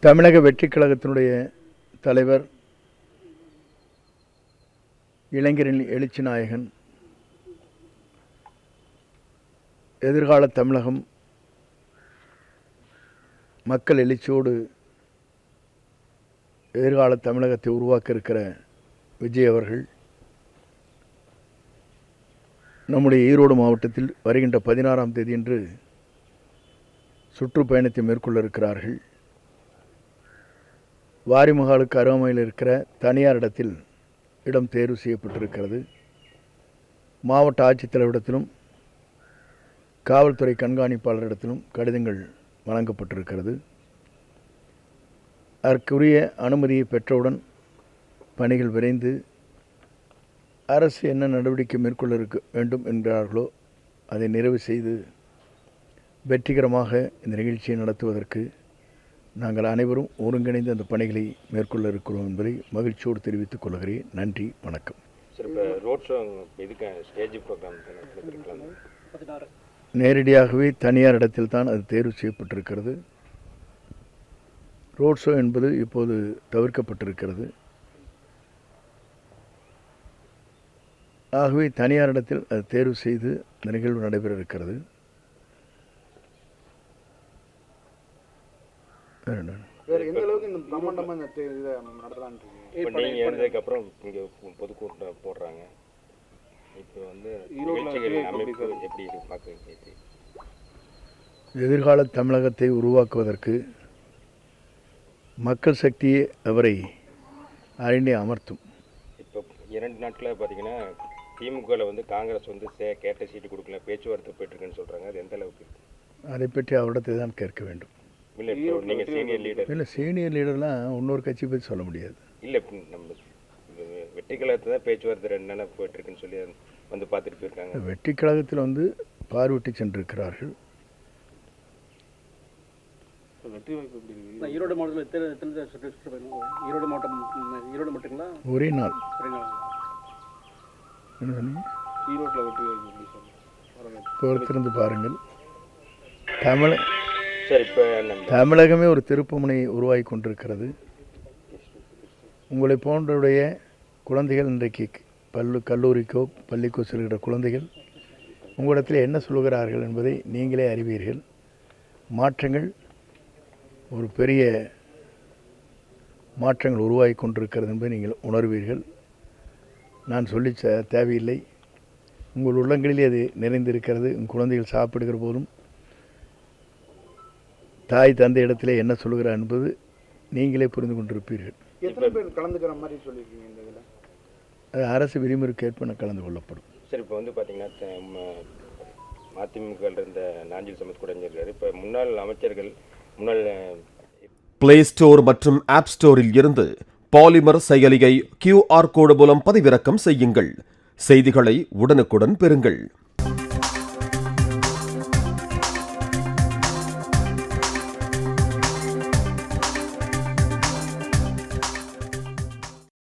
தமிழக வெற்றிக் கழகத்தினுடைய தலைவர், இளைஞரின் எழுச்சி நாயகன், எதிர்கால தமிழகம் மக்கள் எழுச்சியோடு எதிர்கால தமிழகத்தை உருவாக்க இருக்கிற விஜய் அவர்கள் நம்முடைய ஈரோடு மாவட்டத்தில் வருகின்ற 16ஆம் தேதியன்று சுற்றுப்பயணத்தை மேற்கொள்ள இருக்கிறார்கள். வாரிமகாலுக்கு அருகாமையில் இருக்கிற தனியார் இடத்தில் இடம் தேர்வு செய்யப்பட்டிருக்கிறது. மாவட்ட ஆட்சித்தலைவரிடத்திலும் காவல்துறை கண்காணிப்பாளரிடத்திலும் கடிதங்கள் வழங்கப்பட்டிருக்கிறது. அதற்குரிய அனுமதியை பெற்றவுடன் பணிகள் விரைந்து அரசு என்ன நடவடிக்கை மேற்கொள்ள வேண்டும் என்கிறார்களோ அதை நிறைவு செய்து வெற்றிகரமாக இந்த நிகழ்ச்சியை நடத்துவதற்கு நாங்கள் அனைவரும் ஒருங்கிணைந்து அந்த பணிகளை மேற்கொள்ள இருக்கிறோம் என்பதை மகிழ்ச்சியோடு தெரிவித்துக் கொள்கிறேன். நன்றி, வணக்கம். நேரடியாகவே தனியார் இடத்தில் தான் அது தேர்வு செய்யப்பட்டிருக்கிறது. ரோட் ஷோ என்பது இப்போது தவிர்க்கப்பட்டிருக்கிறது. ஆகவே தனியார் இடத்தில் அது தேர்வு செய்து இந்த நிகழ்வு நடைபெற இருக்கிறது. எதிர்கால தமிழகத்தை உருவாக்குவதற்கு மக்கள் சக்தியே அவரை அறிந்தே அமர்த்தும். இப்போ 2 நாட்களில் பார்த்தீங்கன்னா திமுகவில் காங்கிரஸ் கேட்ட சீட்டு கொடுக்கல, பேச்சுவார்த்தை போயிட்டுருக்குன்னு சொல்கிறாங்க. அது எந்த அளவுக்கு? அதை பற்றி அவரிடத்தை தான் கேட்க வேண்டும். இல்லை, நீங்கள் சீனியர் லீடர். இல்லை, சீனியர் லீடர்லாம் இன்னொரு கட்சி பற்றி சொல்ல முடியாது. இல்லை, நம்ம வெற்றி கழகத்தை தான் பேச்சுவார்த்தை 2 நாளாக போயிட்டுருக்குன்னு சொல்லி பார்த்துட்டு போயிருக்காங்க. வெற்றி கழகத்தில் பார்வையிட்டு சென்றிருக்கிறார்கள். ஈரோடு மாவட்டத்தில் ஈரோடு மட்டுங்களா? ஒரே நாள். என்ன சொன்னீங்க? ஈரோட்டில் வெற்றி வாய்ப்பு பொறுத்திருந்து பாருங்கள். தமிழகமே ஒரு திருப்புமுனை உருவாகி கொண்டிருக்கிறது. உங்களை போன்றவுடைய குழந்தைகள் இன்றைக்கு கல்லூரிக்கோ பள்ளிக்கோ செல்கிற குழந்தைகள் உங்களிடத்தில் என்ன சொல்கிறார்கள் என்பதை நீங்களே அறிவீர்கள். மாற்றங்கள், ஒரு பெரிய மாற்றங்கள் உருவாகி கொண்டிருக்கிறது என்பதை நீங்கள் உணர்வீர்கள். நான் சொல்லி தேவையில்லை. உங்கள் உள்ளங்களிலே அது நிறைந்திருக்கிறது. உங்கள் குழந்தைகள் சாப்பிடுகிற போதும் தாய் தந்தை இடத்திலே என்ன சொல்கிறார் என்பது நீங்களே புரிந்து கொண்டிருப்பீர்கள். எத்தனை பேர் கலந்துக்கிற மாதிரி சொல்லியிருக்கீங்க இந்த இதில்? அது அரசு விதிமுறைக்கு ஏற்ப கலந்து கொள்ளப்படும். சரி, இப்போ பார்த்தீங்கன்னா மதிமுக இருந்த நாஞ்சில் சமத் கூட இருக்காரு. இப்போ முன்னாள் அமைச்சர்கள், முன்னாள் பிளே ஸ்டோர் மற்றும் ஆப் ஸ்டோரில் இருந்து பாலிமர் செயலியை QR கோடு மூலம் பதிவிறக்கம் செய்யுங்கள். செய்திகளை உடனுக்குடன் பெறுங்கள்.